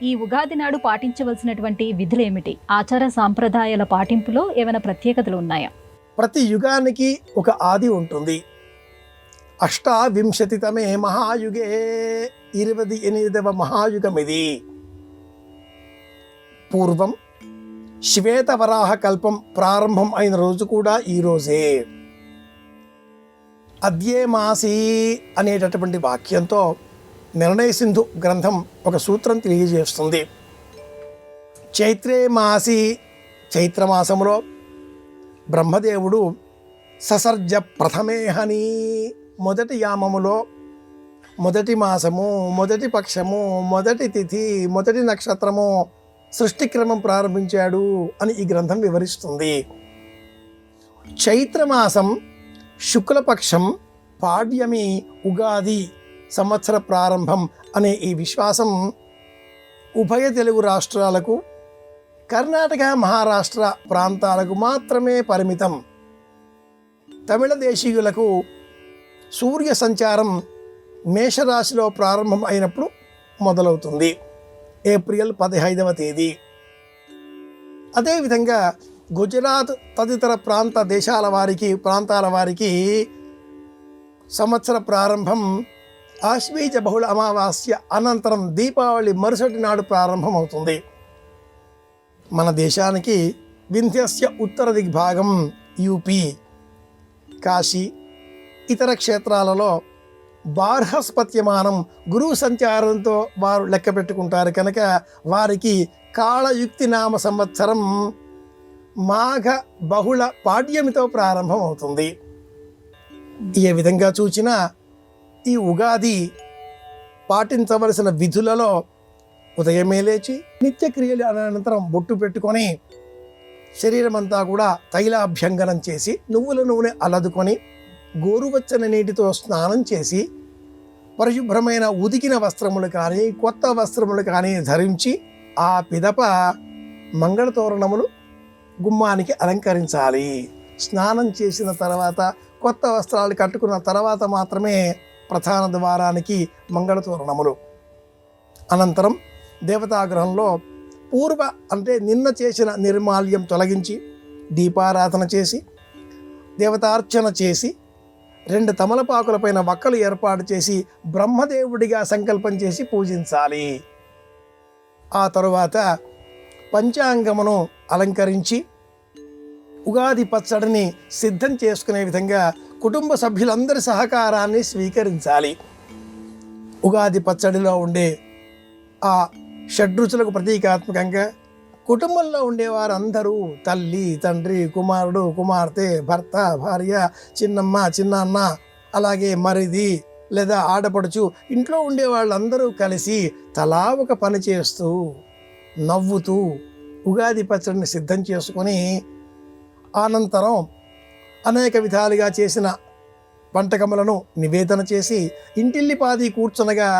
ఈ ఉగాది నాడు పాటించవలసినటువంటి విధులేమిటి? ఆచార సాంప్రదాయాల పాటింపులో ఏమైనా ప్రత్యేకతలు ఉన్నాయా? ప్రతి యుగానికి ఒక ఆది ఉంటుంది. అష్టావింశతితమే మహాయుగే 28వ మహాయుగం ఇది. పూర్వం శ్వేతవరాహ కల్పం ప్రారంభం అయిన రోజు కూడా ఈ రోజే. అద్యే మాసి అనేటటువంటి వాక్యంతో నిర్ణయ సింధు గ్రంథం ఒక సూత్రం తెలియజేస్తుంది. చైత్రే మాసి, చైత్రమాసములో బ్రహ్మదేవుడు ససర్జ ప్రథమేహని, మొదటి యామములో మొదటి మాసము, మొదటి పక్షము, మొదటి తిథి, మొదటి నక్షత్రము సృష్టిక్రమం ప్రారంభించాడు అని ఈ గ్రంథం వివరిస్తుంది. చైత్రమాసం శుక్లపక్షం పాడ్యమి ఉగాది సంవత్సర ప్రారంభం అనే ఈ విశ్వాసం ఉభయ తెలుగు రాష్ట్రాలకు, కర్ణాటక మహారాష్ట్ర ప్రాంతాలకు మాత్రమే పరిమితం. తమిళ దేశీయులకు సూర్య సంచారం మేషరాశిలో ప్రారంభం అయినప్పుడు మొదలవుతుంది, ఏప్రిల్ 15వ తేదీ. అదేవిధంగా గుజరాత్ తదితర ప్రాంతాల వారికి సంవత్సర ప్రారంభం ఆశ్వీజ బహుళ అమావాస్య అనంతరం దీపావళి మరుసటి నాడు ప్రారంభం అవుతుంది. మన దేశానికి వింధ్యస్య ఉత్తర దిగ్భాగం యూపీ, కాశీ, ఇతర క్షేత్రాలలో బార్హస్పత్యమానం గురువు సంచారంతో వారు లెక్క పెట్టుకుంటారు కనుక వారికి కాళయుక్తి నామ సంవత్సరం మాఘ బహుళ పాడ్యమితో ప్రారంభం అవుతుంది. ఏ విధంగా చూచినా ఈ ఉగాది పాటించవలసిన విధులలో ఉదయమే లేచి నిత్యక్రియలు అనంతరం బొట్టు పెట్టుకొని శరీరం అంతా కూడా తైలాభ్యంగనం చేసి నువ్వుల నూనె అలదుకొని గోరువెచ్చని నీటితో స్నానం చేసి పరిశుభ్రమైన ఉదికిన వస్త్రములు కానీ కొత్త వస్త్రములు కానీ ధరించి ఆ పిదప మంగళతోరణములు గుమ్మానికి అలంకరించాలి. స్నానం చేసిన తర్వాత కొత్త వస్త్రాలు కట్టుకున్న తర్వాత మాత్రమే ప్రధాన ద్వారానికి మంగళతోరణములు. అనంతరం దేవతాగృహంలో అంటే నిన్న చేసిన నిర్మాల్యం తొలగించి దీపారాధన చేసి దేవతార్చన చేసి 2 తమలపాకులపైన వక్కలు ఏర్పాటు చేసి బ్రహ్మదేవుడిగా సంకల్పం చేసి పూజించాలి. ఆ తరువాత పంచాంగమును అలంకరించి ఉగాది పచ్చడిని సిద్ధం చేసుకునే విధంగా కుటుంబ సభ్యులందరి సహకారాన్ని స్వీకరించాలి. ఉగాది పచ్చడిలో ఉండే ఆ షడ్రుచులకు ప్రతీకాత్మకంగా కుటుంబంలో ఉండేవారందరూ తల్లి, తండ్రి, కుమారుడు, కుమార్తె, భర్త, భార్య, చిన్నమ్మ, చిన్నాన్న, అలాగే మరిది లేదా ఆడపడుచు, ఇంట్లో ఉండే వాళ్ళందరూ కలిసి తలా ఒక పని చేస్తూ నవ్వుతూ ఉగాది పచ్చడిని సిద్ధం చేసుకొని అనంతరం అనేక విధాలుగా చేసిన వంటకములను నివేదన చేసి ఇంటిల్లిపాది కూర్చునగా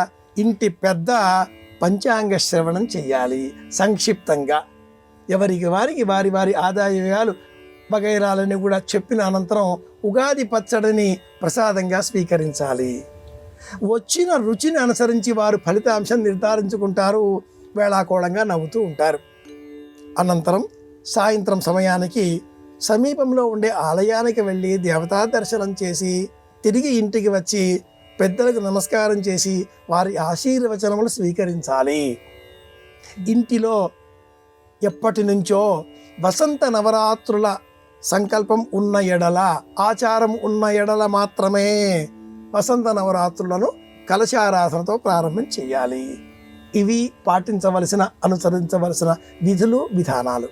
ఇంటి పెద్ద పంచాంగ శ్రవణం చేయాలి. సంక్షిప్తంగా ఎవరికి వారికి వారి ఆదాయ వ్యయాలు వగైరాలని కూడా చెప్పిన అనంతరం ఉగాది పచ్చడిని ప్రసాదంగా స్వీకరించాలి. వచ్చిన రుచిని అనుసరించి వారు ఫలితాంశం నిర్ధారించుకుంటారు, వేళాకోళంగా నవ్వుతూ ఉంటారు. అనంతరం సాయంత్రం సమయానికి సమీపంలో ఉండే ఆలయానికి వెళ్ళి దేవతా దర్శనం చేసి తిరిగి ఇంటికి వచ్చి పెద్దలకు నమస్కారం చేసి వారి ఆశీర్వచనములు స్వీకరించాలి. ఇంటిలో ఎప్పటి నుంచో వసంత నవరాత్రుల సంకల్పం ఉన్న ఎడల, ఆచారం ఉన్న ఎడల మాత్రమే వసంత నవరాత్రులను కలశారాధనతో ప్రారంభం చేయాలి. ఇవి పాటించవలసిన, అనుసరించవలసిన విధులు, విధానాలు.